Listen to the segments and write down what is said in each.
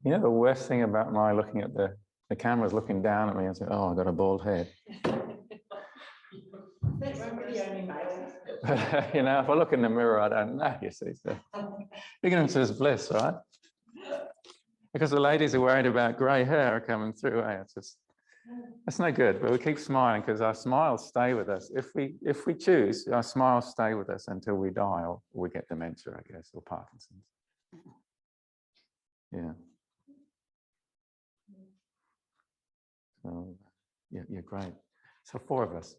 You know, the worst thing about my looking at the camera's looking down at me and saying, "Oh, I've got a bald head." You know, if I look in the mirror, I don't know, you see. So ignorance is bliss, right? Because the ladies are worried about grey hair coming through. Eh? It's no good, but we keep smiling because our smiles stay with us. If we choose, our smiles stay with us until we die, or we get dementia, I guess, or Parkinson's. Yeah. So, yeah, great. So 4 of us.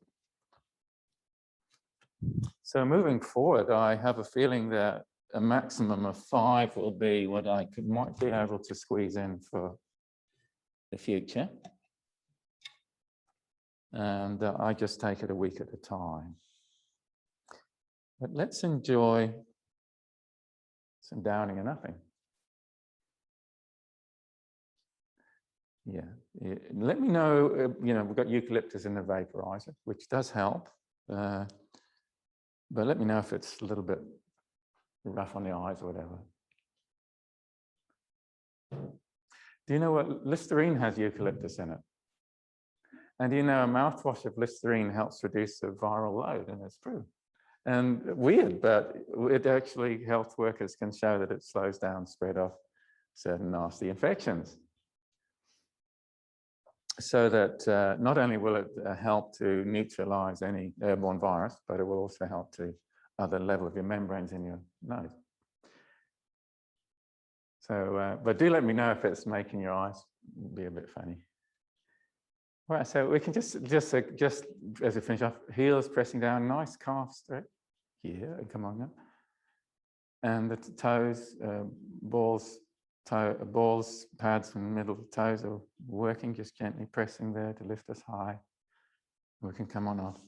So moving forward, I have a feeling that a maximum of 5 will be what I might be able to squeeze in for the future. And I just take it a week at a time. But let's enjoy some downing and upping. Yeah, let me know, you know, we've got eucalyptus in the vaporizer, which does help. But let me know if it's a little bit rough on the eyes or whatever. Do you know what Listerine has eucalyptus in it? And do you know a mouthwash of Listerine helps reduce the viral load? And it's true. And weird, but it actually, health workers can show that it slows down spread of certain nasty infections. So that not only will it help to neutralize any airborne virus, but it will also help to other level of your membranes in your nose. So, but do let me know if it's making your eyes be a bit funny. All right, so we can just as we finish off, heels pressing down, nice calf stretch. Yeah, come on now. And the toes, balls, pads, and middle toes are working, just gently pressing there to lift us high. We can come on off.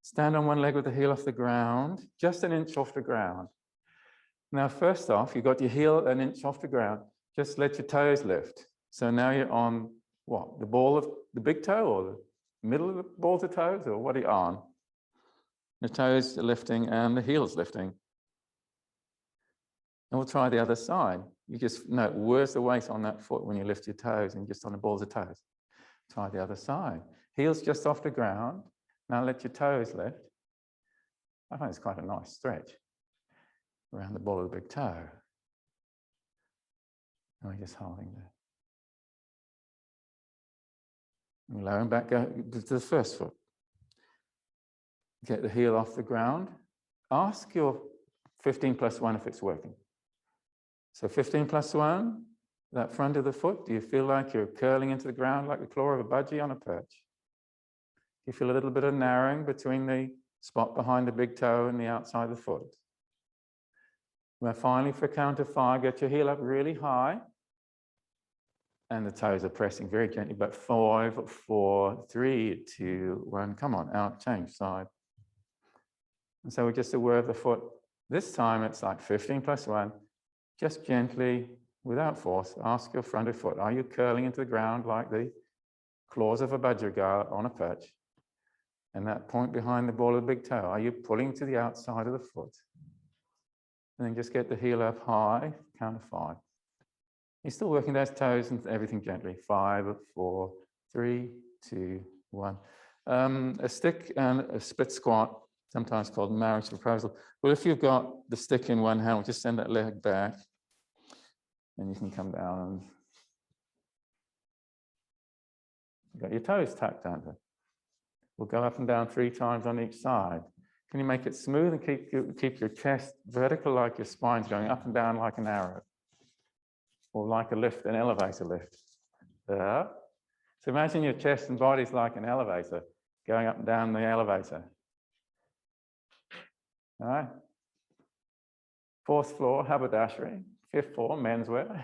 Stand on one leg with the heel off the ground, just an inch off the ground. Now, first off, you've got your heel an inch off the ground. Just let your toes lift. So now you're on what? The ball of the big toe, or the middle of the balls of toes, or what are you on? The toes are lifting and the heel's lifting. And we'll try the other side. You just note where's the weight on that foot when you lift your toes and just on the balls of toes. Try the other side. Heels just off the ground. Now let your toes lift. I find it's quite a nice stretch around the ball of the big toe. And we're just holding there. And lower and back, go to the first foot. Get the heel off the ground. Ask your 15 plus 1 if it's working. So 15 plus 1, that front of the foot, do you feel like you're curling into the ground like the claw of a budgie on a perch? Do you feel a little bit of narrowing between the spot behind the big toe and the outside of the foot? Well, finally, for count of 5, get your heel up really high. And the toes are pressing very gently, but 5, 4, 3, 2, 1. Come on, out, change side. And so we're just aware of the foot. This time it's like 15 plus 1. Just gently, without force, ask your front of foot, are you curling into the ground like the claws of a budgergar on a perch? And that point behind the ball of the big toe, are you pulling to the outside of the foot? And then just get the heel up high, count of 5. You're still working those toes and everything gently. 5, 4, 3, 2, 1. A stick and a split squat, sometimes called marriage proposal. Well, if you've got the stick in one hand, just send that leg back. And you can come down and you've got your toes tucked under. We'll go up and down 3 times on each side. Can you make it smooth and keep your chest vertical like your spine's going up and down like an arrow? Or like a lift, an elevator lift. So imagine your chest and body's like an elevator going up and down the elevator. All right. 4th floor, haberdashery. 5th floor, menswear.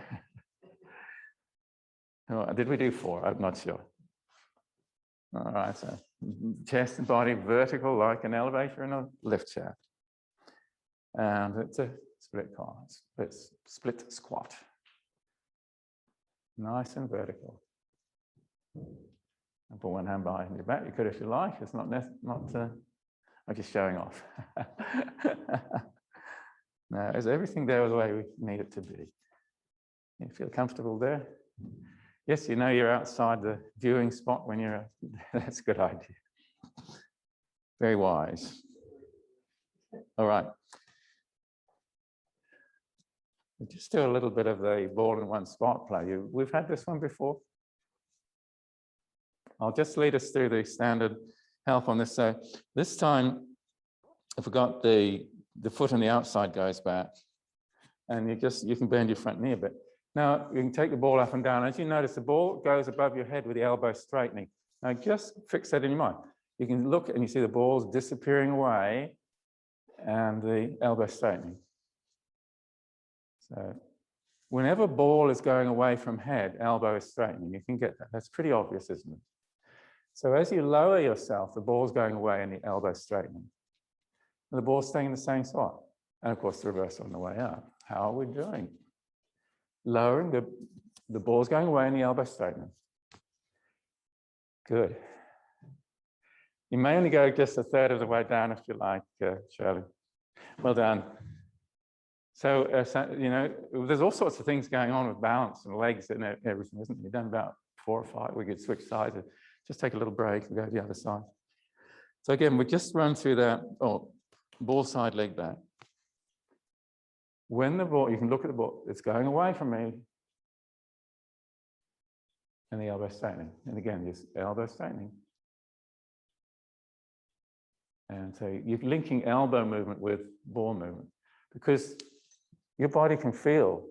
Oh, did we do 4? I'm not sure. All right, so chest and body vertical like an elevator in a lift shaft. And it's a split squat. Nice and vertical. And put one hand behind your back. You could if you like. It's not I'm just showing off. No, is everything there the way we need it to be? You feel comfortable there? Yes, you know you're outside the viewing spot when you're, that's a good idea. Very wise. All right. Just do a little bit of the ball in one spot play. We've had this one before. I'll just lead us through the standard help on this. So this time, I forgot the foot on the outside goes back, and you can bend your front knee a bit. Now you can take the ball up and down. As you notice, the ball goes above your head with the elbow straightening. Now just fix that in your mind. You can look and you see the ball's disappearing away and the elbow straightening. So whenever ball is going away from head, elbow is straightening. You can get that. That's pretty obvious, isn't it? So as you lower yourself, the ball's going away and the elbow straightening. And the ball's staying in the same spot. And of course, the reverse on the way up. How are we doing? Lowering, the ball's going away and the elbow straightening. Good. You may only go just a third of the way down if you like, Shirley. Well done. So, you know, there's all sorts of things going on with balance and legs and everything, isn't it? You've done about 4 or 5. We could switch sides. Just take a little break and go to the other side. So again, we just run through that. Oh, ball side, leg back. When the ball, you can look at the ball, it's going away from me. And the elbow straightening. And again, just elbow straightening. And so you're linking elbow movement with ball movement because your body can feel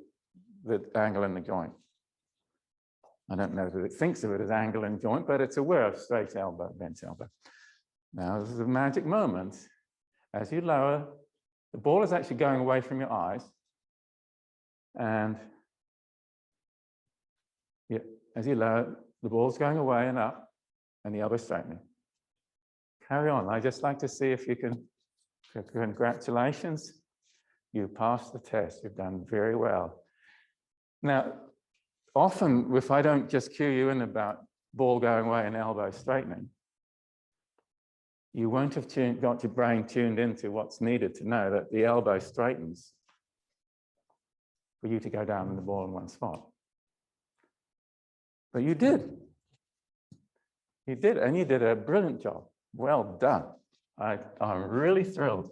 the angle in the joint. I don't know that it thinks of it as angle in joint, but it's aware of straight elbow, bent elbow. Now, this is a magic moment. As you lower, the ball is actually going away from your eyes. And yeah, as you lower, the ball's going away and up, and the elbow straightening. Carry on. I just like to see if you can. Congratulations. You passed the test. You've done very well. Now, often, if I don't just cue you in about ball going away and elbow straightening, you won't have got your brain tuned into what's needed to know that the elbow straightens for you to go down in the ball in one spot. But you did. You did, and you did a brilliant job. Well done. I'm really thrilled.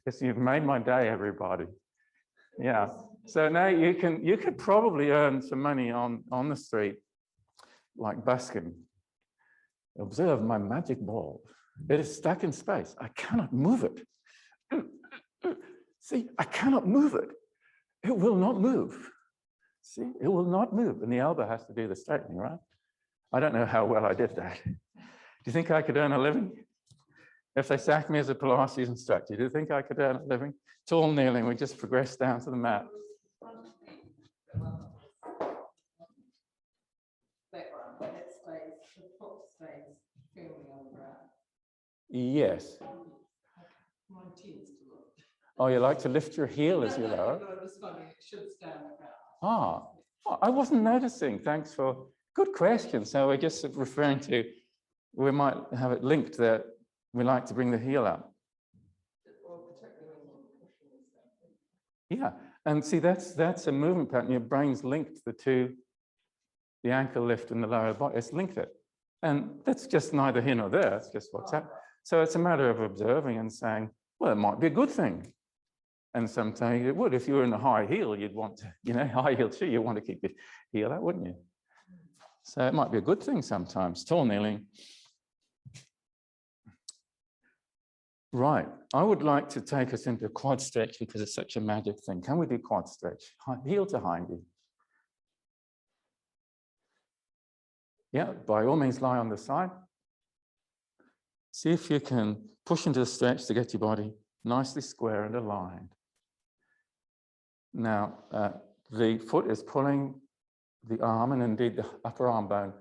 Because you've made my day, everybody. Yeah. So now you could probably earn some money on the street, like busking. Observe my magic ball. It is stuck in space. I cannot move it. See, I cannot move it. It will not move. See, it will not move. And the elbow has to do the straightening, right? I don't know how well I did that. Do you think I could earn a living? If they sacked me as a Pilates instructor, do you think I could earn a living? Tall kneeling, we just progress down to the mat. Yes. Oh, you like to lift your heel as you lower? Ah, I wasn't noticing. Thanks for good question. So we're just referring to, we might have it linked that we like to bring the heel up. Yeah, and see, that's a movement pattern. Your brain's linked the two, the ankle lift and the lower body. It's linked it. And that's just neither here nor there. It's just what's happening. So it's a matter of observing and saying, well, it might be a good thing. And sometimes it would. If you were in a high heel, you'd want to, you know, high heel shoe, you want to keep your heel out, wouldn't you? So it might be a good thing sometimes. Tall kneeling. Right. I would like to take us into a quad stretch because it's such a magic thing. Can we do quad stretch? Heel to hind knee. Yeah, by all means, lie on the side. See if you can push into the stretch to get your body nicely square and aligned. Now, the foot is pulling the arm and indeed the upper arm bone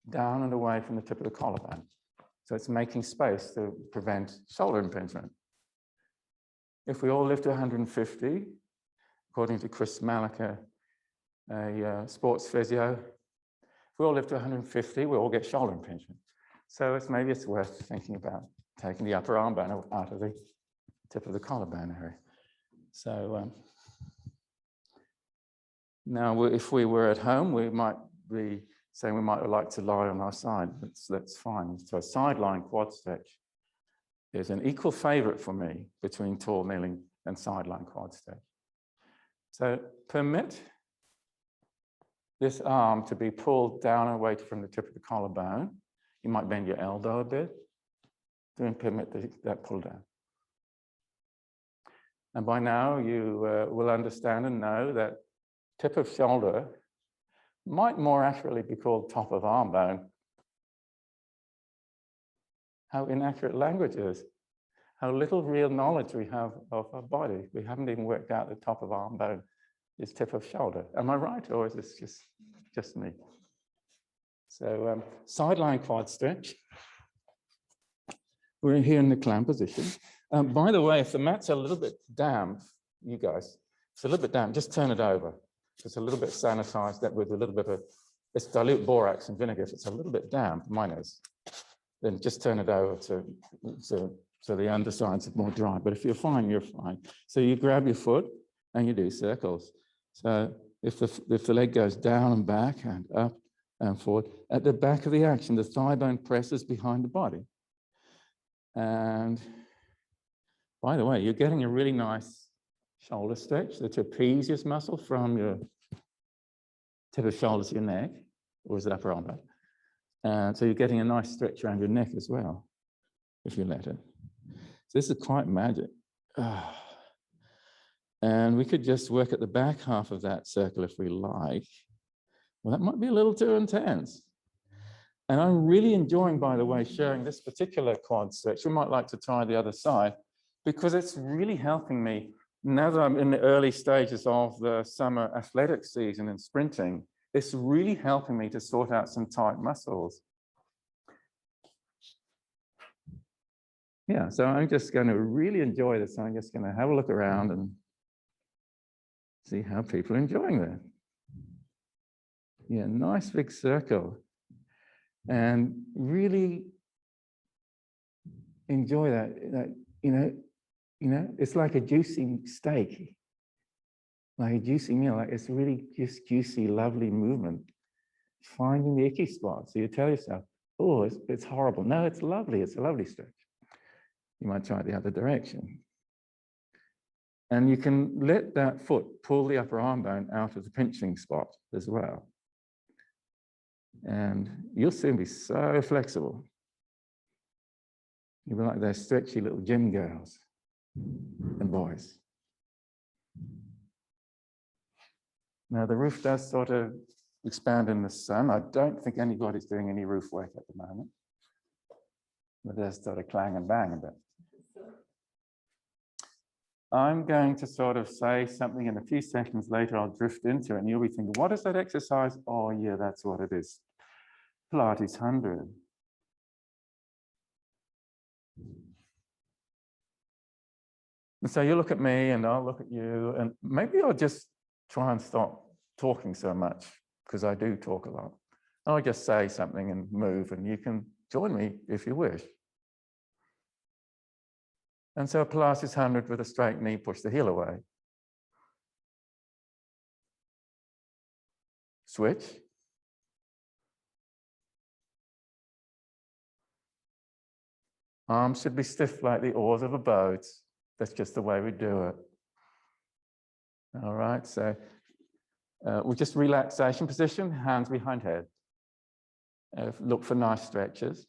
down and away from the tip of the collarbone. So it's making space to prevent shoulder impingement. If we all lift to 150, according to Chris Malika, a sports physio, if we all lift to 150, we all get shoulder impingement. So maybe it's worth thinking about taking the upper arm bone out of the tip of the collarbone area. So Now, if we were at home, we might be saying we might like to lie on our side. That's fine. So a sideline quad stretch is an equal favorite for me between tall kneeling and sideline quad stretch. So permit this arm to be pulled down away from the tip of the collarbone. You might bend your elbow a bit. Don't permit that pull down. And by now you will understand and know that tip of shoulder might more accurately be called top of arm bone. How inaccurate language is. How little real knowledge we have of our body. We haven't even worked out the top of arm bone is tip of shoulder. Am I right, or is this just me? So sideline quad stretch. We're here in the clam position. By the way, if the mat's a little bit damp, you guys, it's a little bit damp, just turn it over. It's a little bit sanitized that with a little bit of, it's dilute borax and vinegar. If it's a little bit damp, mine is, then just turn it over so the undersides are more dry. But if you're fine, you're fine. So you grab your foot and you do circles. So if the leg goes down and back and up and forward, at the back of the action, the thigh bone presses behind the body. And by the way, you're getting a really nice shoulder stretch, the trapezius muscle from your tip of shoulder to your neck, or is it upper arm bone? And so you're getting a nice stretch around your neck as well, if you let it. So this is quite magic. And we could just work at the back half of that circle if we like. Well, that might be a little too intense. And I'm really enjoying, by the way, sharing this particular quad stretch. We might like to try the other side because it's really helping me now that I'm in the early stages of the summer athletics season and sprinting. It's really helping me to sort out some tight muscles. Yeah, so I'm just going to really enjoy this. I'm just going to have a look around and see how people are enjoying that. Yeah, nice big circle. And really enjoy that, you know, it's like a juicy steak, like a juicy meal. Like it's really just juicy, lovely movement. Finding the icky spot. So you tell yourself, oh, it's horrible. No, it's lovely. It's a lovely stretch. You might try it the other direction. And you can let that foot pull the upper arm bone out of the pinching spot as well. And you'll soon be so flexible. You'll be like those stretchy little gym girls and boys. Now the roof does sort of expand in the sun. I don't think anybody's doing any roof work at the moment. But there's sort of clang and bang a bit. I'm going to sort of say something, and a few seconds later I'll drift into it and you'll be thinking, what is that exercise? Oh yeah, that's what it is. Pilates 100. And so you look at me and I'll look at you, and maybe I'll just try and stop talking so much because I do talk a lot. I'll just say something and move, and you can join me if you wish. And so Pilates 100 with a straight knee, push the heel away. Switch. Arms should be stiff like the oars of a boat. That's just the way we do it. All right, so we'll just relaxation position, hands behind head. Look for nice stretches.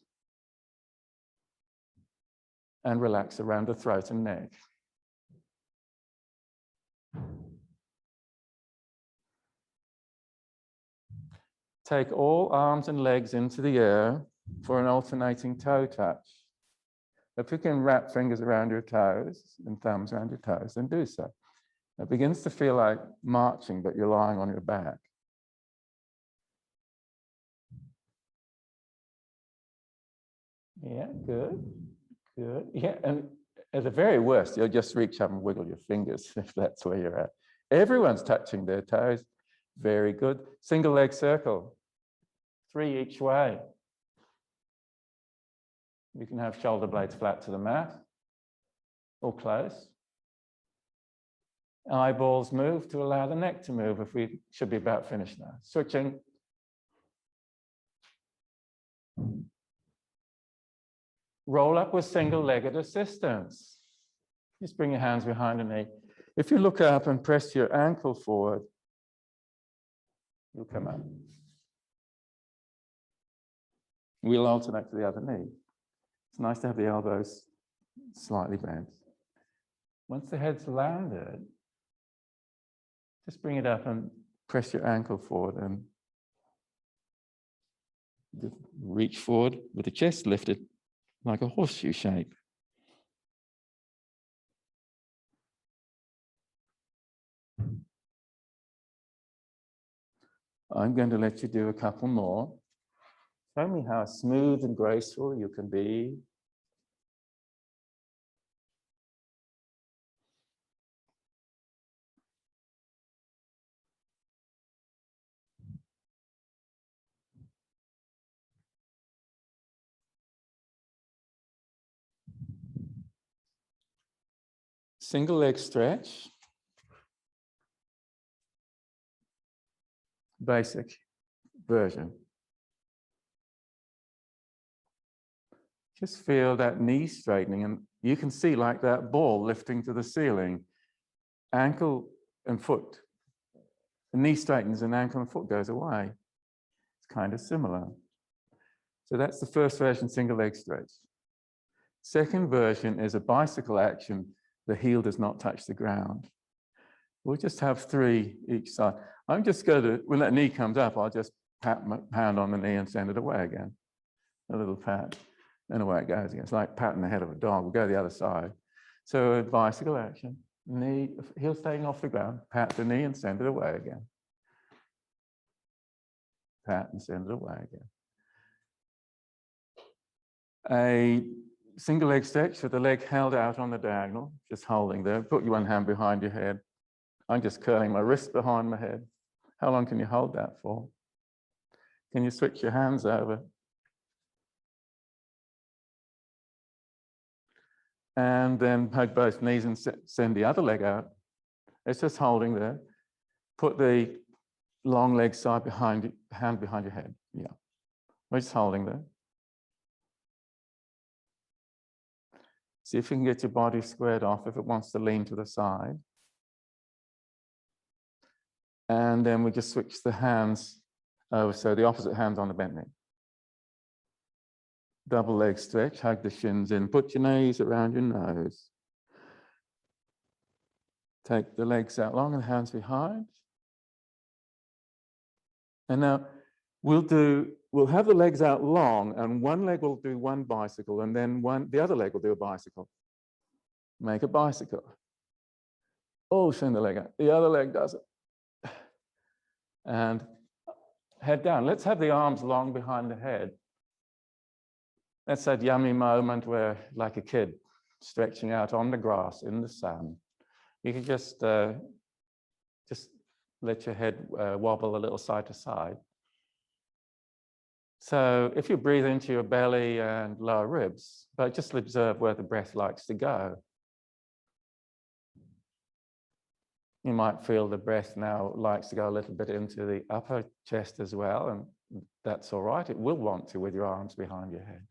And relax around the throat and neck. Take all arms and legs into the air for an alternating toe touch. If you can wrap fingers around your toes and thumbs around your toes, then do so. It begins to feel like marching, but you're lying on your back. Yeah, good. Good. Yeah, and at the very worst, you'll just reach up and wiggle your fingers if that's where you're at. Everyone's touching their toes. Very good. Single leg circle. 3 each way. You can have shoulder blades flat to the mat or close. Eyeballs move to allow the neck to move. If we should be about finished now. Switching. Roll up with single-legged assistance. Just bring your hands behind the knee. If you look up and press your ankle forward, you'll come up. We'll alternate to the other knee. It's nice to have the elbows slightly bent. Once the head's landed, just bring it up and press your ankle forward and reach forward with the chest lifted like a horseshoe shape. I'm going to let you do a couple more. Show me how smooth and graceful you can be. Single leg stretch. Basic version. Just feel that knee straightening, and you can see like that ball lifting to the ceiling. Ankle and foot. The knee straightens and ankle and foot goes away. It's kind of similar. So that's the first version, single leg stretch. Second version is a bicycle action. The heel does not touch the ground. We'll just have 3 each side. I'm just going to, when that knee comes up, I'll just pat my hand on the knee and send it away again. A little pat, and away it goes again. It's like patting the head of a dog. We'll go the other side. So a bicycle action, knee, heel staying off the ground, pat the knee and send it away again. Pat and send it away again. A single leg stretch with the leg held out on the diagonal, just holding there. Put your one hand behind your head. I'm just curling my wrist behind my head. How long can you hold that for? Can you switch your hands over? And then hug both knees and send the other leg out. It's just holding there. Put the long leg side behind, hand behind your head. Yeah, we're just holding there. See if you can get your body squared off if it wants to lean to the side. And then we just switch the hands over, so the opposite hand's on the bent knee. Double leg stretch, hug the shins in, put your knees around your nose. Take the legs out long and hands behind. And now we'll have the legs out long, and one leg will do one bicycle, and then the other leg will do a bicycle. Make a bicycle. Oh, send the leg out. The other leg does it. And head down. Let's have the arms long behind the head. That's that yummy moment where, like a kid, stretching out on the grass in the sun. You can just let your head wobble a little side to side. So if you breathe into your belly and lower ribs, but just observe where the breath likes to go. You might feel the breath now likes to go a little bit into the upper chest as well, and that's all right. It will want to with your arms behind your head.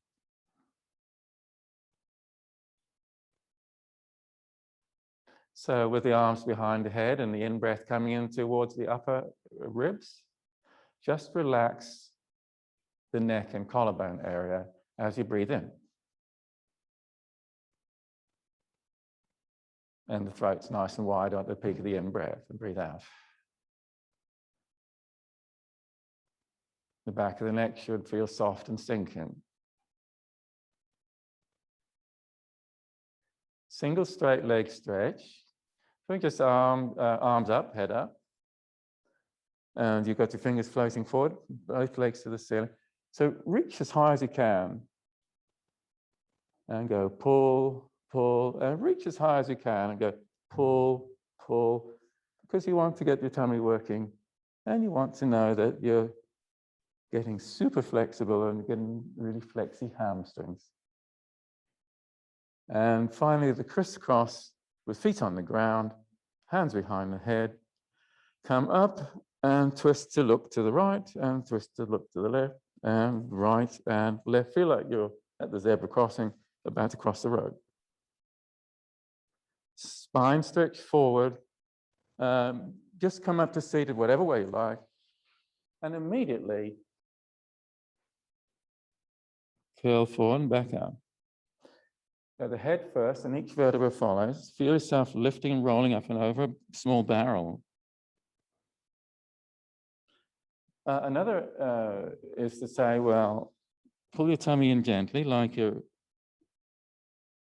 So with the arms behind the head and the in-breath coming in towards the upper ribs, just relax the neck and collarbone area as you breathe in. And the throat's nice and wide at the peak of the in-breath, and breathe out. The back of the neck should feel soft and sinking. Single straight leg stretch. So just arms up, head up. And you've got your fingers floating forward, both legs to the ceiling. So reach as high as you can. And go pull, pull, and reach as high as you can and go pull, pull, because you want to get your tummy working and you want to know that you're getting super flexible and getting really flexy hamstrings. And finally, the crisscross with feet on the ground hands behind the head, come up and twist to look to the right and twist to look to the left and right and left. Feel like you're at the zebra crossing, about to cross the road. Spine stretch forward. Just come up to seated, whatever way you like. And immediately curl forward and back up. So the head first and each vertebra follows. Feel yourself lifting and rolling up and over a small barrel. Another is to say, well, pull your tummy in gently like you're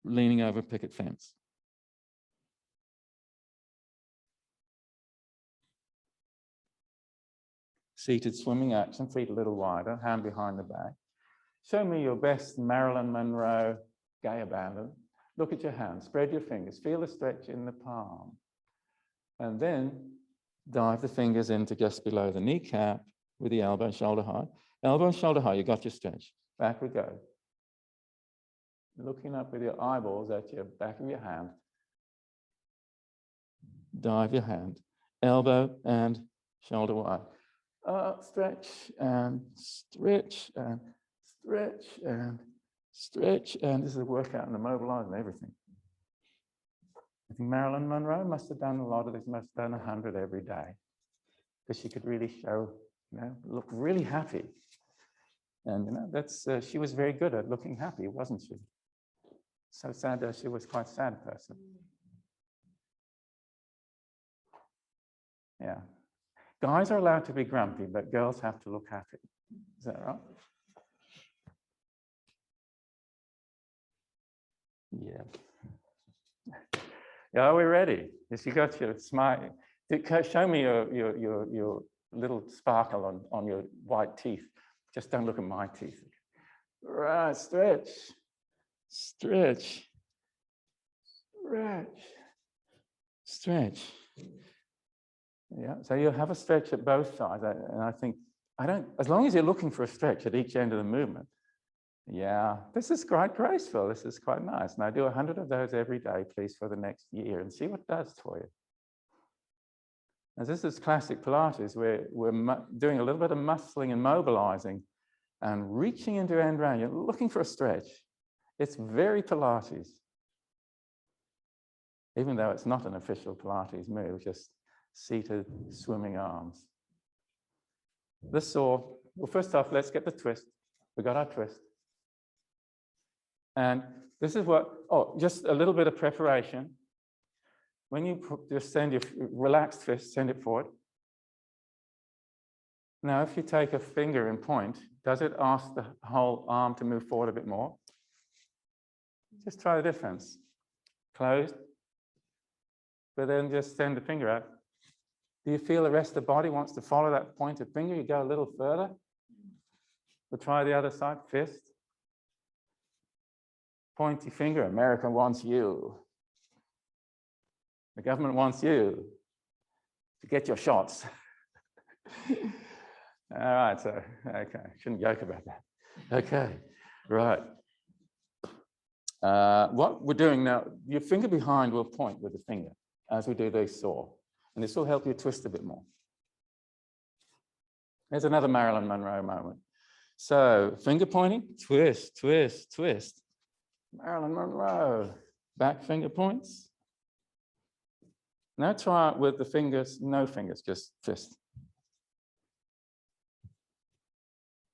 leaning over a picket fence. Seated swimming action, feet a little wider, hand behind the back. Show me your best Marilyn Monroe gay abandon. Look at your hands, spread your fingers, feel the stretch in the palm. And then dive the fingers into just below the kneecap with the elbow and shoulder high. Elbow and shoulder high, you got your stretch. Back we go. Looking up with your eyeballs at your back of your hand. Dive your hand, elbow and shoulder wide. Stretch and stretch and stretch and stretch. And this is a workout and immobilizing everything. I think Marilyn Monroe must have done a lot of this, must have done 100 every day. Because she could really show, look really happy. And that's she was very good at looking happy, wasn't she? So sad that she was quite a sad person. Yeah. Guys are allowed to be grumpy, but girls have to look happy. Is that right? Yeah. Yeah, are we ready? Yes, you got your smile. Show me your little sparkle on your white teeth. Just don't look at my teeth. Right, stretch, stretch, stretch, stretch. Yeah, so you'll have a stretch at both sides. And I think, as long as you're looking for a stretch at each end of the movement. Yeah, this is quite graceful. This is quite nice. And I do 100 of those every day, please, for the next year and see what it does for you. As this is classic Pilates, we're doing a little bit of muscling and mobilizing and reaching into end round. You're looking for a stretch. It's very Pilates. Even though it's not an official Pilates move, just seated swimming arms. This saw, well, first off, let's get the twist. We got our twist. And this is what, just a little bit of preparation. When you just send your relaxed fist, send it forward. Now, if you take a finger and point, does it ask the whole arm to move forward a bit more? Just try the difference. Closed, but then just send the finger out. Do you feel the rest of the body wants to follow that pointed finger? You go a little further. We'll try the other side, fist. Pointy finger, America wants you. The government wants you to get your shots. All right, so, okay, shouldn't joke about that. Okay, right. What we're doing now, your finger behind will point with the finger as we do this saw. And this will help you twist a bit more. There's another Marilyn Monroe moment. So, finger pointing, twist, twist, twist. Marilyn Monroe, back finger points. Now try it with the fingers, no fingers, just fist.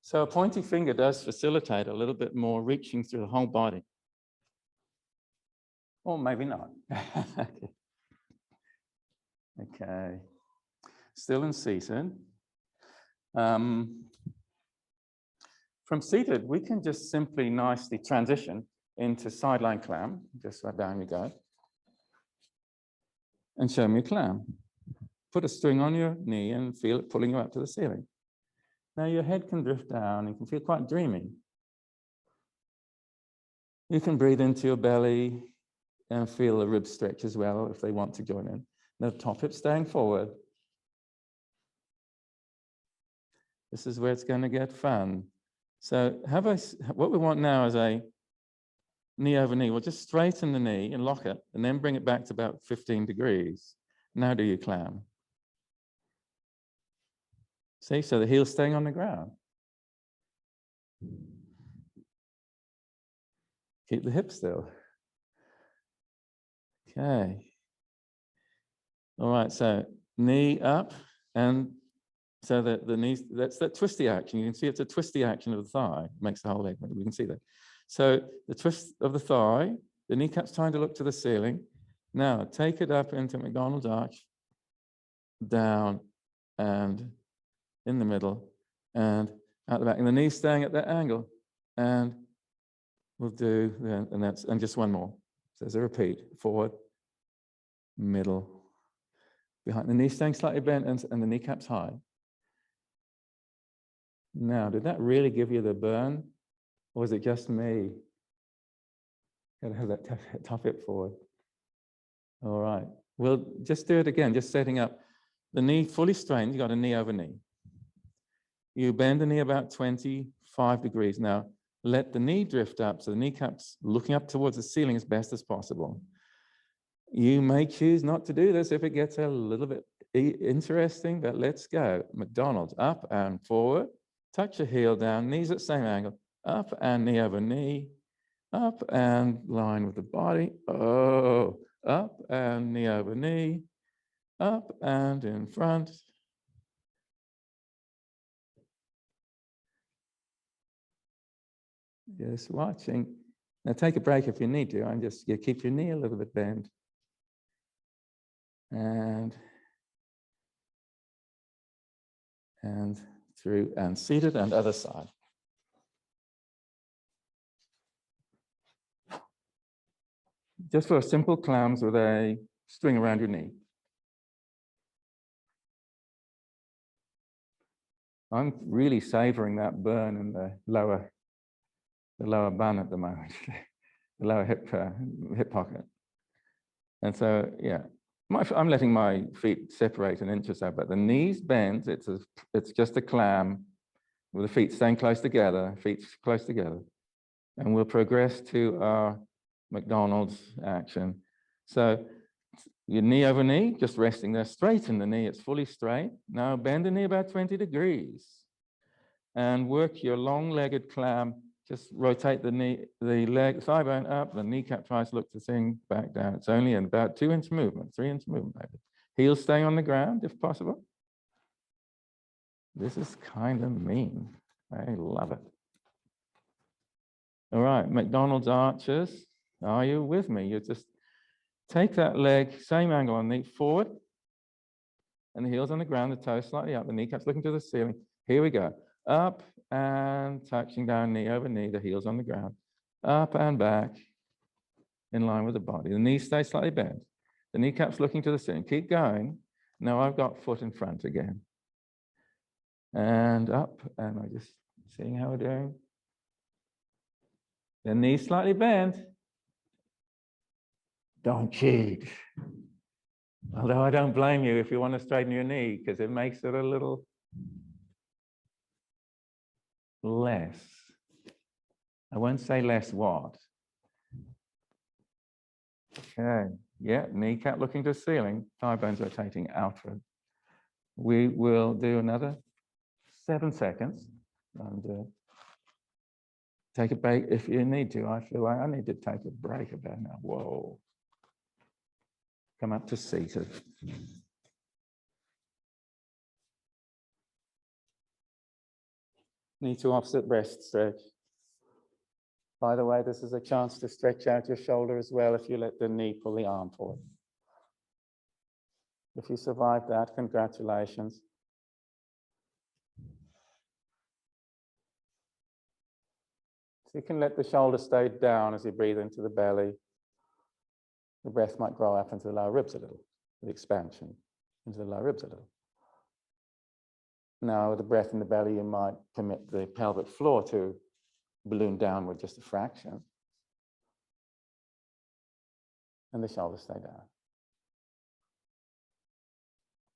So a pointy finger does facilitate a little bit more reaching through the whole body. Or maybe not. Okay. Still in seated. From seated, we can just simply nicely transition into sideline clam. Just right down you go. And show me a clam. Put a string on your knee and feel it pulling you up to the ceiling. Now your head can drift down. You can feel quite dreamy. You can breathe into your belly and feel the ribs stretch as well if they want to join in. The top hip staying forward. This is where it's going to get fun. So what we want now is a knee over knee. We'll just straighten the knee and lock it, and then bring it back to about 15 degrees. Now do your clam. See, so the heel's staying on the ground. Keep the hip still. Okay. All right, so knee up, and so the knees, that's that twisty action. You can see it's a twisty action of the thigh, makes the whole leg, we can see that. So the twist of the thigh, the kneecap's trying to look to the ceiling. Now take it up into McDonald's arch, down and in the middle and out the back. And the knee's staying at that angle. And we'll do, and just one more. So as a repeat, forward, middle, behind. The knee staying slightly bent and the kneecap's high. Now, did that really give you the burn? Or was it just me? Gotta have that tough hip forward. All right, we'll just do it again, just setting up the knee fully straightened. You got a knee over knee. You bend the knee about 25 degrees. Now, let the knee drift up so the kneecap's looking up towards the ceiling as best as possible. You may choose not to do this if it gets a little bit interesting, but let's go. McDonald's, up and forward. Touch the heel down, knees at the same angle. Up and knee over knee. Up and line with the body. Oh, up and knee over knee. Up and in front. Just watching. Now take a break if you need to. I'm just, you keep your knee a little bit bent. And through and seated and other side. Just for simple clams with a string around your knee. I'm really savoring that burn in the lower bun at the moment, the lower hip pocket. And so, yeah, I'm letting my feet separate an inch or so, but the knees bent, it's just a clam with the feet staying close together, feet close together. And we'll progress to our McDonald's action. So your knee over knee, just resting there, straighten the knee, it's fully straight. Now bend the knee about 20 degrees and work your long-legged clam. Just rotate the knee, the leg, thigh bone up, the kneecap tries to look the thing back down. It's only an about 2-inch movement, 3-inch movement maybe. Heels staying on the ground if possible. This is kind of mean. I love it. All right, McDonald's arches. Are you with me? You just take that leg, same angle on the knee, forward, and the heels on the ground, the toes slightly up, the kneecaps looking to the ceiling. Here we go. Up and touching down, knee over knee, the heels on the ground. Up and back, in line with the body. The knees stay slightly bent. The kneecaps looking to the ceiling. Keep going. Now I've got foot in front again. And up, and I'm just seeing how we're doing. The knees slightly bent. Don't cheat. Although I don't blame you if you want to straighten your knee, because it makes it a little less. I won't say less what. Okay, yeah, kneecap looking to the ceiling, thigh bones rotating outward. We will do another 7 seconds and take a break if you need to. I feel like I need to take a break about now. Whoa. Come up to seated. Knee to opposite breast stretch. By the way, this is a chance to stretch out your shoulder as well if you let the knee pull the arm forward. If you survive that, congratulations. So you can let the shoulder stay down as you breathe into the belly. The breath might grow up into the lower ribs a little, the expansion into the lower ribs a little. Now, with the breath in the belly, you might permit the pelvic floor to balloon downward just a fraction. And the shoulders stay down.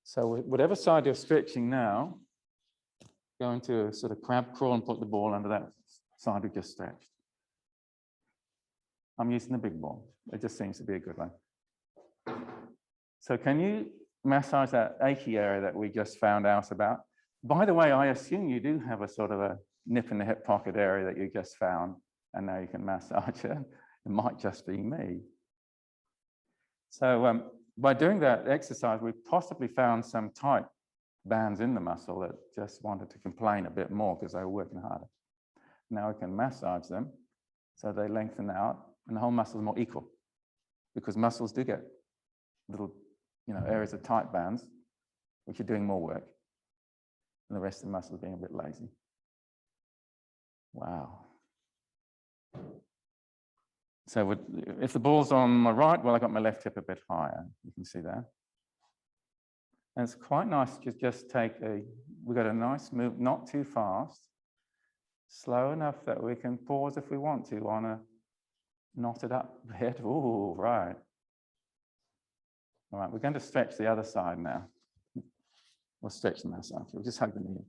So whatever side you're stretching now, go into a sort of crab crawl and put the ball under that side we just stretched. I'm using the big ball. It just seems to be a good one. So can you massage that achy area that we just found out about. By the way, I assume you do have a sort of a nip in the hip pocket area that you just found, and now you can massage it. It might just be me. So by doing that exercise, we possibly found some tight bands in the muscle that just wanted to complain a bit more because they were working harder. Now we can massage them so they lengthen out and the whole muscle is more equal, because muscles do get little, areas of tight bands, which are doing more work, and the rest of the muscles being a bit lazy. Wow. So if the ball's on my right, well, I got my left hip a bit higher. You can see that. And it's quite nice to just we've got a nice move, not too fast, slow enough that we can pause if we want to on a knotted up head. Ooh, right. All right, we're going to stretch the other side now. We'll stretch the massage. We'll just hug the knee.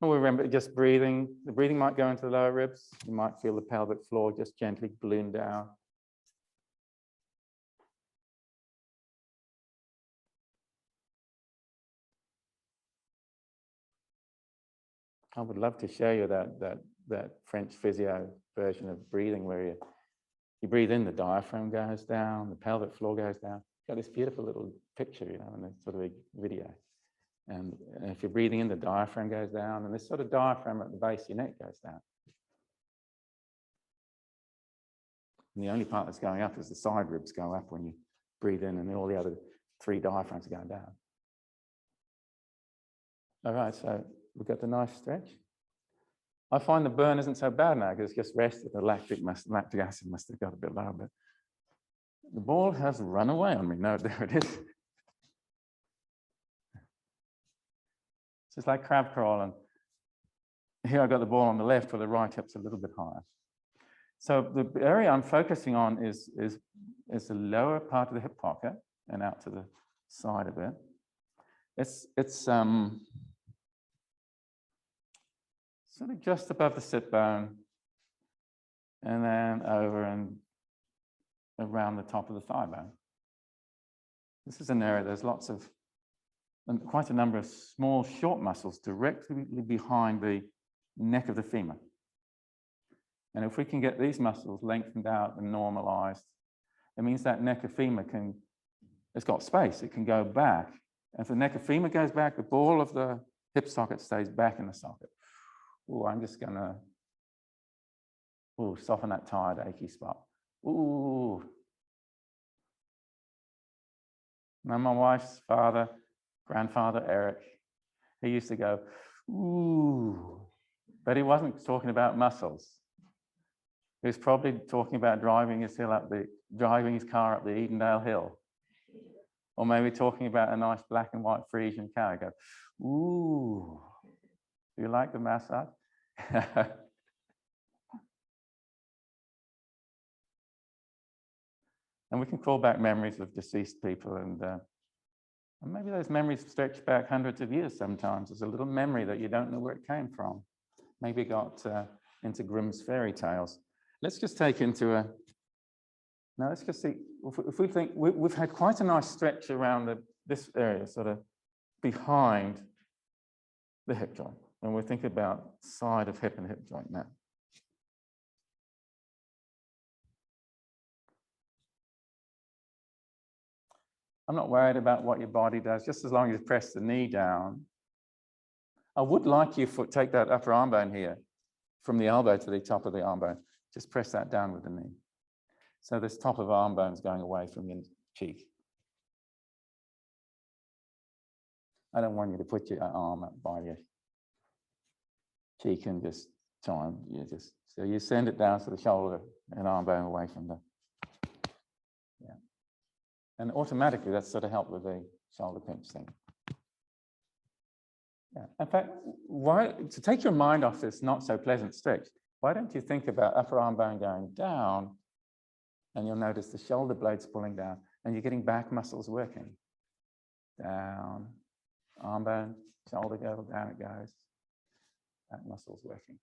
And remember, just breathing. The breathing might go into the lower ribs. You might feel the pelvic floor just gently balloon down. I would love to show you that French physio version of breathing where you breathe in, the diaphragm goes down, the pelvic floor goes down. Got this beautiful little picture, in a sort of a video. And if you're breathing in, the diaphragm goes down, and this sort of diaphragm at the base of your neck goes down. And the only part that's going up is the side ribs go up when you breathe in, and all the other 3 diaphragms are going down. All right, so we've got the nice stretch. I find the burn isn't so bad now because it's just rested. The lactic acid must have got a bit low, but the ball has run away on me. No, there it is. It's like crab crawling. Here I've got the ball on the left, where the right hip's a little bit higher. So the area I'm focusing on is the lower part of the hip pocket and out to the side of it. It's sort of just above the sit bone, and then over and around the top of the thigh bone. This is an area there's lots of, and quite a number of small, short muscles directly behind the neck of the femur. And if we can get these muscles lengthened out and normalized, it means that neck of femur it's got space, it can go back. And if the neck of femur goes back, the ball of the hip socket stays back in the socket. Ooh, I'm just gonna, soften that tired, achy spot. Ooh. Now my wife's grandfather, Eric, he used to go, ooh, but he wasn't talking about muscles. He was probably talking about driving his car up the Edendale Hill. Or maybe talking about a nice black and white Frisian cow. He goes, ooh, do you like the massage? And we can call back memories of deceased people, and maybe those memories stretch back hundreds of years sometimes. There's a little memory that you don't know where it came from. Maybe it got into Grimm's fairy tales. Let's just take now let's just see, if we think, we've had quite a nice stretch around this area, sort of behind the hip joint. When we think about side of hip and hip joint now. I'm not worried about what your body does, just as long as you press the knee down. I would like you to take that upper arm bone here, from the elbow to the top of the arm bone. Just press that down with the knee. So this top of arm bone is going away from your cheek. I don't want you to put your arm up by your cheek and just so you send it down to the shoulder and arm bone away from the, and automatically that's sort of helped with the shoulder pinch thing. Yeah. In fact, to take your mind off this not so pleasant stretch, why don't you think about upper arm bone going down, and you'll notice the shoulder blades pulling down, and you're getting back muscles working. Down, arm bone, shoulder go, down it goes. Back muscles working.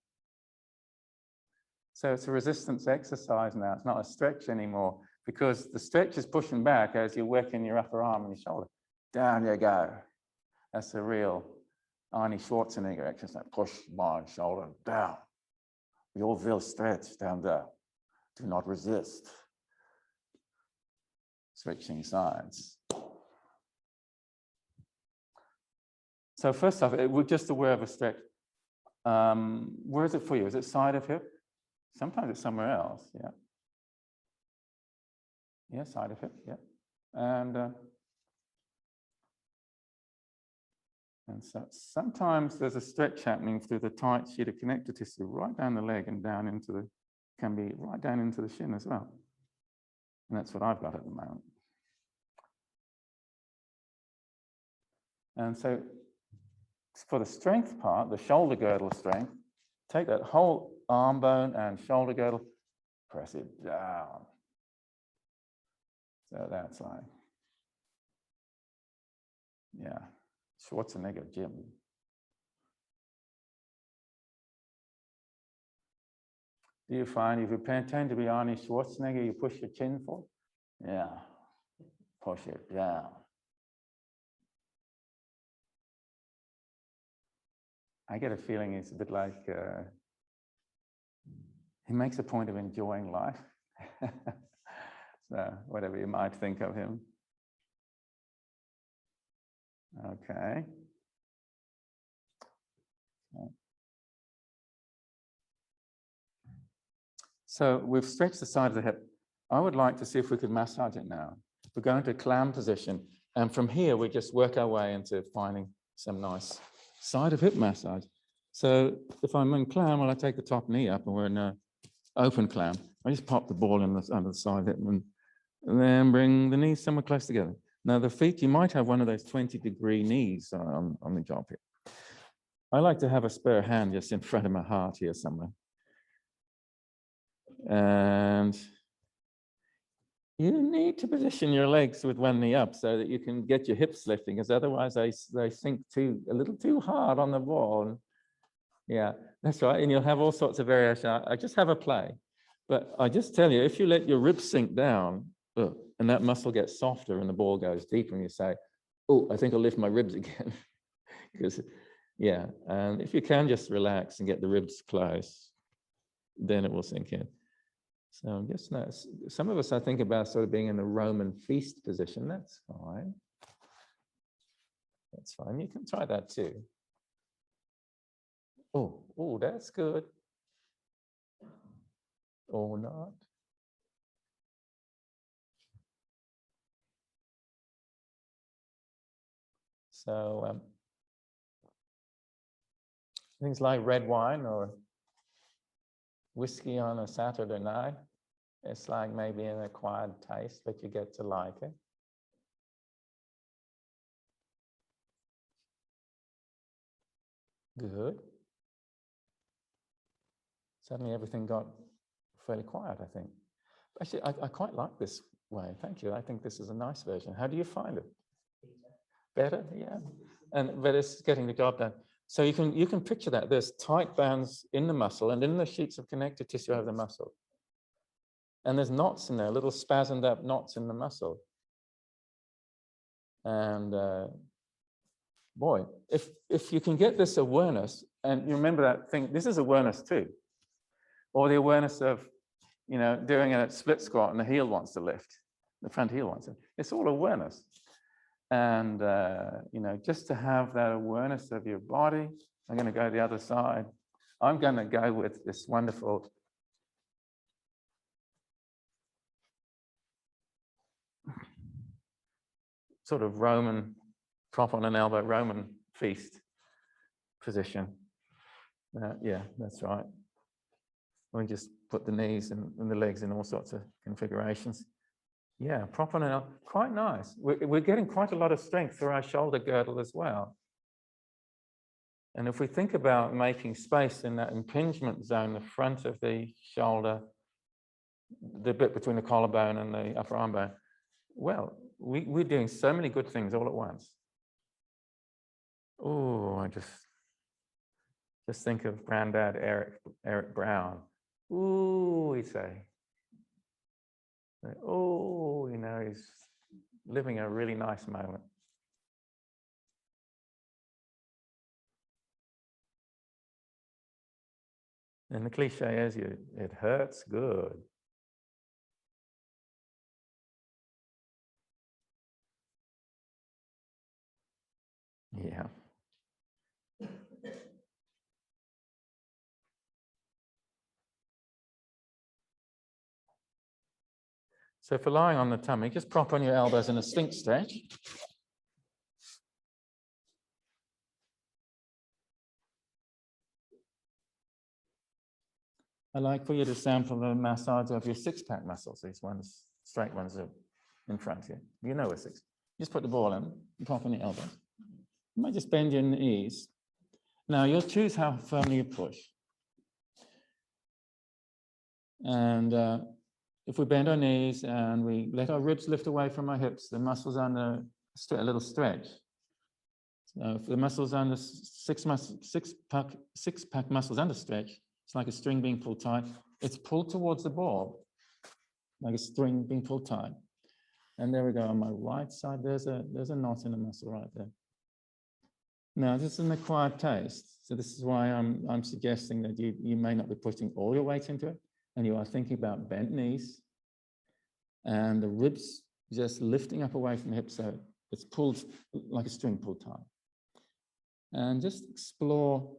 So it's a resistance exercise now. It's not a stretch anymore, because the stretch is pushing back as you're working your upper arm and your shoulder. Down you go. That's a real Arnie Schwarzenegger exercise. Push my shoulder down. We all feel stretch down there. Do not resist. Switching sides. So first off, we're just aware of a stretch. Where is it for you? Is it side of hip? Sometimes it's somewhere else, yeah. Yeah, side of hip, yeah. And so sometimes there's a stretch happening through the tight sheet of connective tissue right down the leg and down into the, can be right down into the shin as well. And that's what I've got at the moment. And so for the strength part, the shoulder girdle strength, take that whole arm bone and shoulder girdle, press it down. So that's like, yeah, Schwarzenegger gym. Do you find if you pretend to be Arnie Schwarzenegger, you push your chin forward? Yeah, push it down. I get a feeling it's a bit like he makes a point of enjoying life. So whatever you might think of him. Okay. So we've stretched the side of the hip. I would like to see if we could massage it now. We're going to clam position. And from here, we just work our way into finding some nice side of hip massage. So if I'm in clam, well, I take the top knee up and we're in an open clam. I just pop the ball in under the side of it and then bring the knees somewhere close together. Now the feet, you might have one of those 20-degree knees on the job here. I like to have a spare hand just in front of my heart here somewhere. And you need to position your legs with one knee up so that you can get your hips lifting, because otherwise they sink a little too hard on the ball. Yeah, that's right. And you'll have all sorts of variation. I just have a play. But I just tell you, if you let your ribs sink down, and that muscle gets softer and the ball goes deeper, and you say, oh, I think I'll lift my ribs again. Because, yeah, and if you can just relax and get the ribs close, then it will sink in. So just now, some of us, I think about sort of being in the Roman feast position. That's fine. That's fine. You can try that too. Oh, that's good. Or not. So things like red wine or whiskey on a Saturday night, it's like maybe an acquired taste, but you get to like it. Good. Suddenly everything got fairly quiet, I think. Actually, I quite like this way. Thank you. I think this is a nice version. How do you find it? Better? Yeah. But it's getting the job done. So you can picture that. There's tight bands in the muscle and in the sheets of connective tissue over the muscle. And there's knots in there, little spasmed up knots in the muscle. And boy, if you can get this awareness, and you remember that thing, this is awareness too. Or the awareness of, doing a split squat and the heel wants to lift, the front heel wants to. It's all awareness. And, just to have that awareness of your body. I'm going to go the other side. I'm going to go with this wonderful sort of Roman, prop on an elbow, Roman feast position. Yeah, that's right. We just put the knees and the legs in all sorts of configurations. Yeah, prop on an elbow, quite nice. We're getting quite a lot of strength through our shoulder girdle as well. And if we think about making space in that impingement zone, the front of the shoulder, the bit between the collarbone and the upper arm bone, well, we're doing so many good things all at once. Oh, I just think of Granddad Eric Brown. Ooh, he'd say. So, oh, you know, he's living a really nice moment. And the cliche is, it hurts good. Yeah. So for lying on the tummy, just prop on your elbows in a sphinx stretch. I'd like for you to sample the massage of your six-pack muscles. These ones, straight ones are in front here. You know where six. Just put the ball in, prop on your elbows. You might just bend your knees. Now you'll choose how firmly you push. And if we bend our knees and we let our ribs lift away from our hips, the muscles under a little stretch. So if the muscles under six-pack muscles under stretch, it's like a string being pulled tight. It's pulled towards the ball, like a string being pulled tight. And there we go. On my right side, there's a knot in the muscle right there. Now, this is an acquired taste. So this is why I'm suggesting that you may not be putting all your weight into it, and you are thinking about bent knees and the ribs just lifting up away from the hips, so it's pulled like a string pulled tight. And just explore,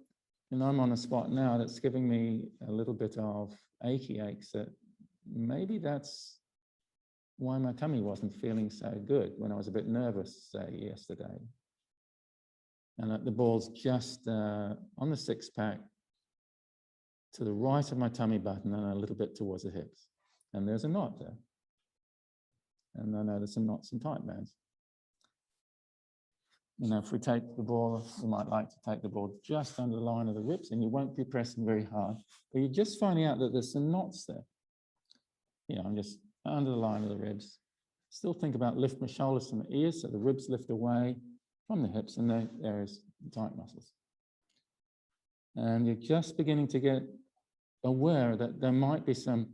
and I'm on a spot now that's giving me a little bit of achy aches, that maybe that's why my tummy wasn't feeling so good when I was a bit nervous, say, yesterday. And the ball's just on the six-pack to the right of my tummy button and a little bit towards the hips. And there's a knot there. And I know there's some knots and tight bands. You know, if we take the ball, we might like to take the ball just under the line of the ribs, and you won't be pressing very hard, but you're just finding out that there's some knots there. You know, I'm just under the line of the ribs. Still think about lift my shoulders from the ears, so the ribs lift away from the hips, and there is the tight muscles. And you're just beginning to get aware that there might be some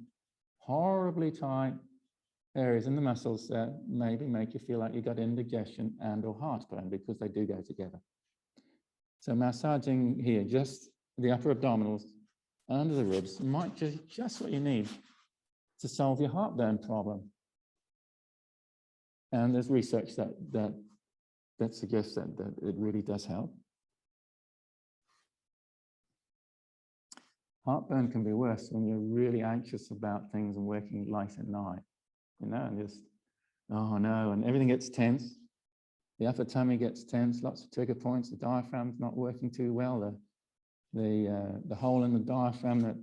horribly tight areas in the muscles that maybe make you feel like you got indigestion and or heartburn, because they do go together. So massaging here, just the upper abdominals under the ribs, might just what you need to solve your heartburn problem. And there's research that suggests that it really does help. Heartburn can be worse when you're really anxious about things and working late at night. You know, and just, oh no, and everything gets tense. The upper tummy gets tense, lots of trigger points. The diaphragm's not working too well. The hole in the diaphragm that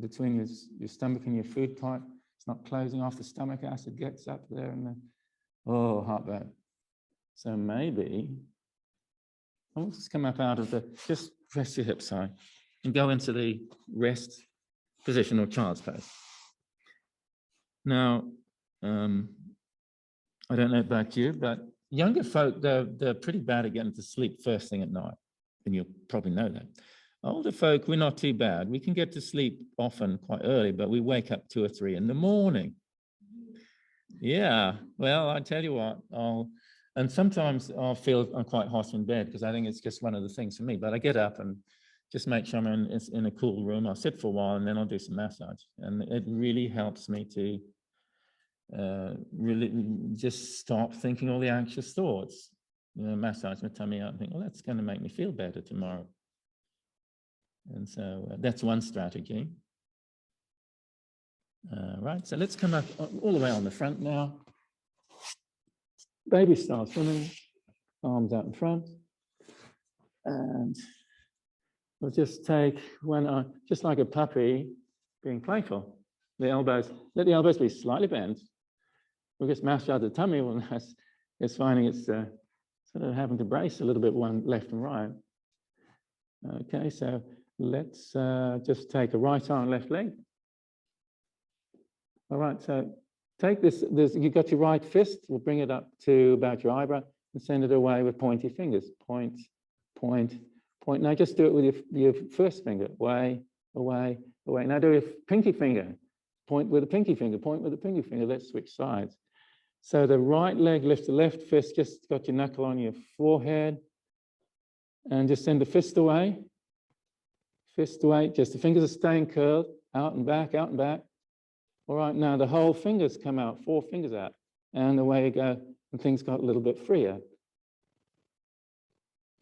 between your stomach and your food pipe, it's not closing off. The stomach acid gets up there, and heartburn. So maybe I'll just come up out of just rest your hips high and go into the rest position or child's pose. Now, I don't know about you, but younger folk, they're pretty bad at getting to sleep first thing at night, and you'll probably know that. Older folk, we're not too bad. We can get to sleep often quite early, but we wake up 2 or 3 in the morning. Yeah, well, I tell you what, and sometimes I'll feel I'm quite hot in bed, because I think it's just one of the things for me, but I get up and just make sure I'm in a cool room. I'll sit for a while and then I'll do some massage. And it really helps me to really just stop thinking all the anxious thoughts. You know, massage my tummy out and think, well, that's going to make me feel better tomorrow. And so that's one strategy. Right, so let's come up all the way on the front now. Baby style swimming, arms out in front. And we'll just take just like a puppy being playful. Let the elbows be slightly bent. We'll just massage the tummy. Well, it's finding it's sort of having to brace a little bit one left and right. Okay, so let's just take a right arm, left leg. All right, so take this, you've got your right fist, we'll bring it up to about your eyebrow and send it away with pointy fingers. Point, point, point. Now just do it with your first finger. Away, away, away. Now do your pinky finger. point with the pinky finger, point with the pinky finger. Let's switch sides. So the right leg lifts the left fist, just got your knuckle on your forehead. And just send the fist away. Fist away, just the fingers are staying curled, out and back, out and back. All right, now the whole fingers come out, 4 fingers out. And away you go, and things got a little bit freer.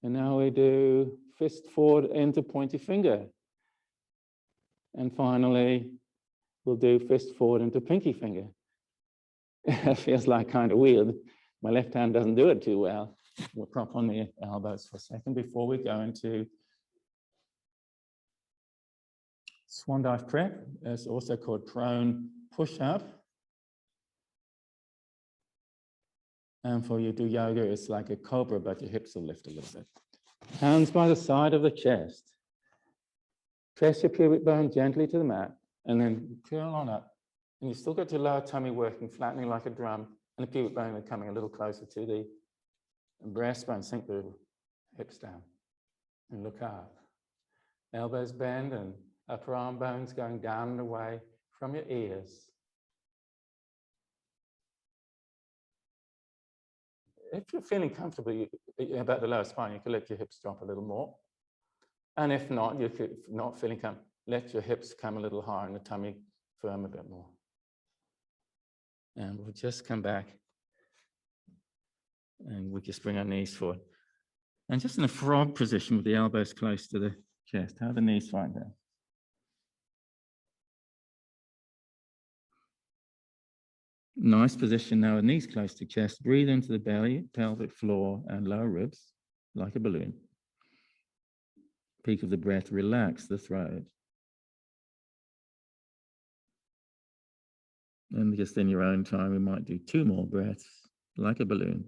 And now we do fist forward into pointy finger. And finally, we'll do fist forward into pinky finger. It feels like kind of weird. My left hand doesn't do it too well. We'll prop on the elbows for a second before we go into swan dive prep. It's also called prone push-up. And for you do yoga, it's like a cobra, but your hips will lift a little bit. Hands by the side of the chest. Press your pubic bone gently to the mat, and then curl on up. And you still got your lower tummy working, flattening like a drum, and the pubic bone coming a little closer to the breastbone. Sink the hips down and look up. Elbows bend and upper arm bones going down and away from your ears. If you're feeling comfortable about the lower spine, you can let your hips drop a little more. And if not, if you're not feeling comfortable, let your hips come a little higher and the tummy firm a bit more. And we'll just come back and we just bring our knees forward. And just in a frog position with the elbows close to the chest, how the knees right there. Nice position now, knees close to chest. Breathe into the belly, pelvic floor, and lower ribs like a balloon. Peak of the breath, relax the throat. And just in your own time, we might do 2 more breaths like a balloon.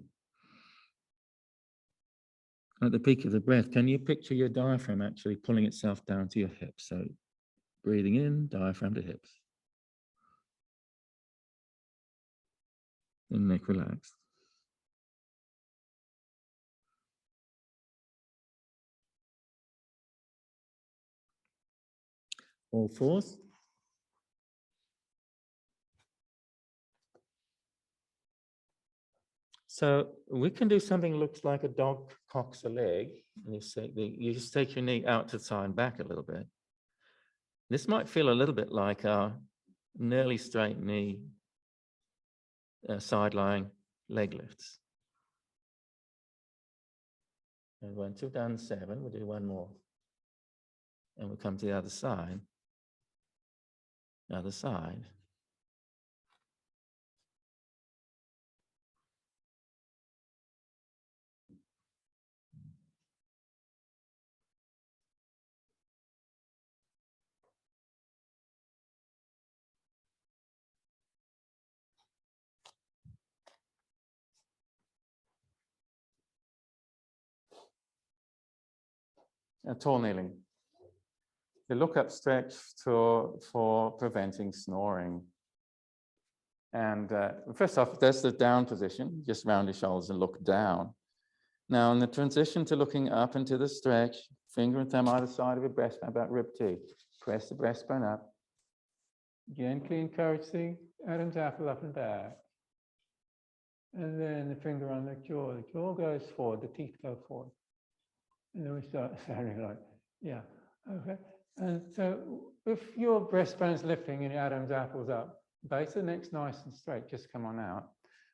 At the peak of the breath, can you picture your diaphragm actually pulling itself down to your hips? So breathing in, diaphragm to hips. And neck relaxed. All fours. So we can do something that looks like a dog cocks a leg. And you just take your knee out to the side and back a little bit. This might feel a little bit like our nearly straight knee side-lying leg lifts. And once you've done 7, we'll do 1 more. And we'll come to the other side. Other side. Tall kneeling. The look-up stretch for preventing snoring. And first off, there's the down position. Just round your shoulders and look down. Now, in the transition to looking up into the stretch, finger and thumb either side of your breastbone, about rib 2. Press the breastbone up. Gently encourage the Adam's apple up and back. And then the finger on the jaw. The jaw goes forward, the teeth go forward. And then we start sounding like, yeah, okay. And so if your breastbone's lifting and your Adam's apple's up, base of the neck's nice and straight, just come on out.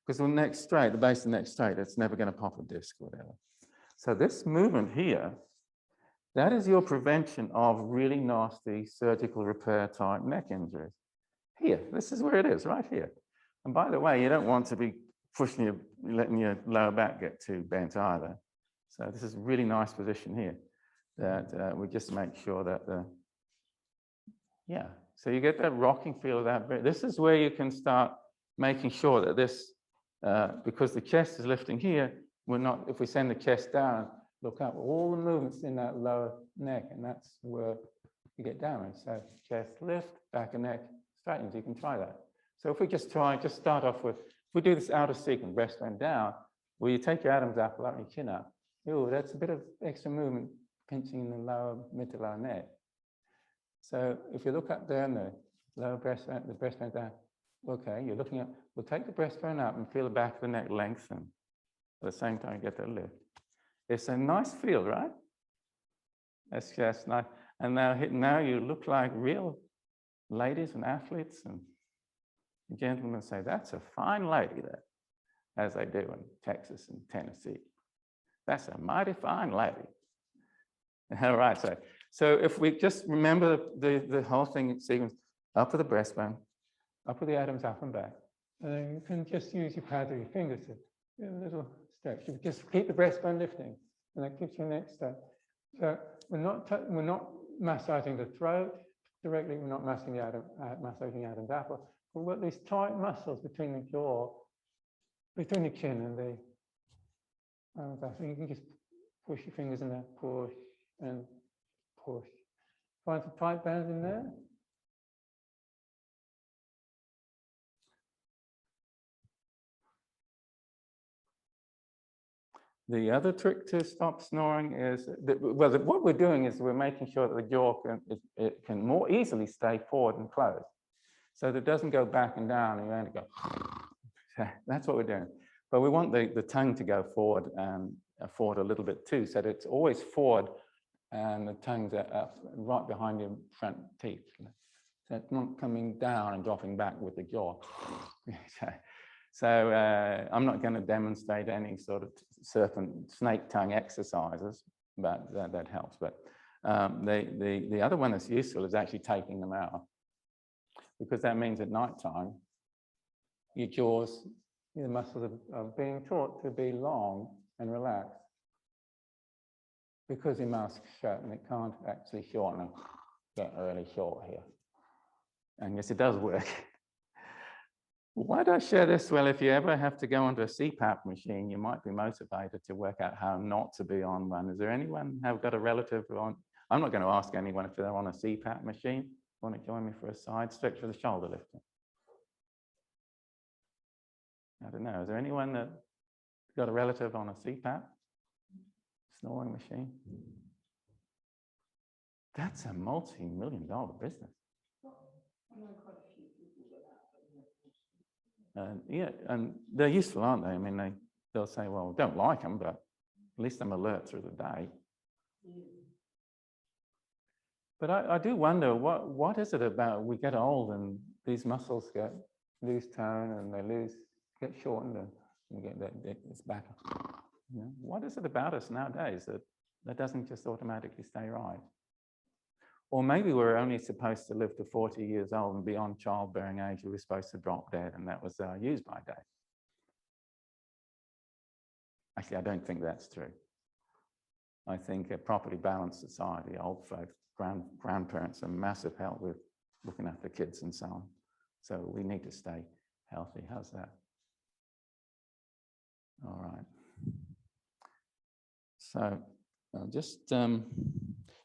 Because the neck's straight, the base of the neck's straight, it's never going to pop a disc or whatever. So this movement here, that is your prevention of really nasty surgical repair type neck injuries. Here, this is where it is, right here. And by the way, you don't want to be letting your lower back get too bent either. So this is a really nice position here that we just make sure that yeah. So you get that rocking feel of that. This is where you can start making sure that this, because the chest is lifting here, we're not, if we send the chest down, look up, all the movements in that lower neck, and that's where you get damage. So chest lift, back and neck straightens, you can try that. So if we just start off with, if we do this out of sequence, breastbone down, where you take your Adam's apple up and your chin up, ooh, that's a bit of extra movement pinching in the lower, mid to lower neck. So if you look up there in the Lower breastbone, the breastbone down. Okay, you're looking at, we'll take the breastbone up and feel the back of the neck lengthen. At the same time, you get that lift. It's a nice feel, right? That's just nice. And now you look like real ladies and athletes, and gentlemen say, that's a fine lady there, as they do in Texas and Tennessee. That's a mighty fine lady. All right, so if we just remember the whole thing sequence, up with the breastbone, up with the abdomen up and back. And then you can just use your pads or your fingers to do a little stretch. You just keep the breastbone lifting, and that gives you a next step. So we're not massaging the throat directly. We're not massaging the Adam's apple. We've got these tight muscles between the jaw, between the chin and the Adam's apple. You can just push your fingers in there, push and push. Find some tight bands in there. The other trick to stop snoring is, what we're doing is we're making sure that the jaw can more easily stay forward and closed. So that it doesn't go back and down and you only go, that's what we're doing. But we want the tongue to go forward and forward a little bit too, so that it's always forward and the tongue's right behind your front teeth. So it's not coming down and dropping back with the jaw. So I'm not going to demonstrate any sort of snake tongue exercises, but that helps. But the other one that's useful is actually taking them out, because that means at night time, your jaws, the muscles are being taught to be long and relaxed, because your mouth's shut and it can't actually shorten and get really short here. And yes, it does work. Why do I share this? Well, if you ever have to go onto a CPAP machine, you might be motivated to work out how not to be on one. Is there anyone who've got a relative on? I'm not going to ask anyone if they're on a CPAP machine. Want to join me for a side stretch for the shoulder lifting? I don't know. Is there anyone that got a relative on a CPAP snoring machine? That's a multi-million-dollar business. Yeah, and they're useful, aren't they? I mean, they'll say, well, don't like them, but at least I'm alert through the day. But I do wonder, what is it about we get old and these muscles lose tone and they get shortened and you get it's back. You know, what is it about us nowadays that doesn't just automatically stay right? Or maybe we're only supposed to live to 40 years old and beyond childbearing age, we were supposed to drop dead, and that was our use by date. Actually, I don't think that's true. I think a properly balanced society, old folks, grandparents are massive help with looking after kids and so on. So we need to stay healthy. How's that? All right. So I'll just,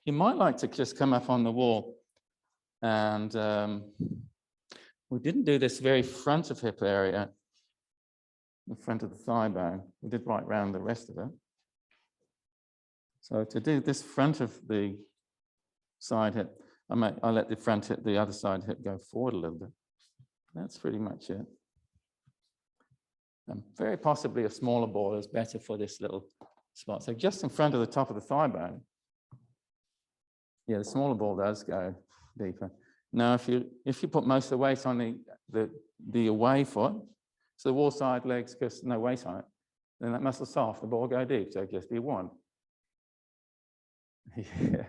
you might like to just come up on the wall, and we didn't do this very front of hip area, the front of the thigh bone. We did right round the rest of it. So to do this front of the side hip, I let the front hip, the other side hip go forward a little bit. That's pretty much it. And very possibly a smaller ball is better for this little spot. So just in front of the top of the thigh bone. Yeah, the smaller ball does go deeper. Now, if you put most of the weight on the away foot, so the wall side legs, because no weight on it, then that muscle's soft, the ball go deep, so just be one. Yeah.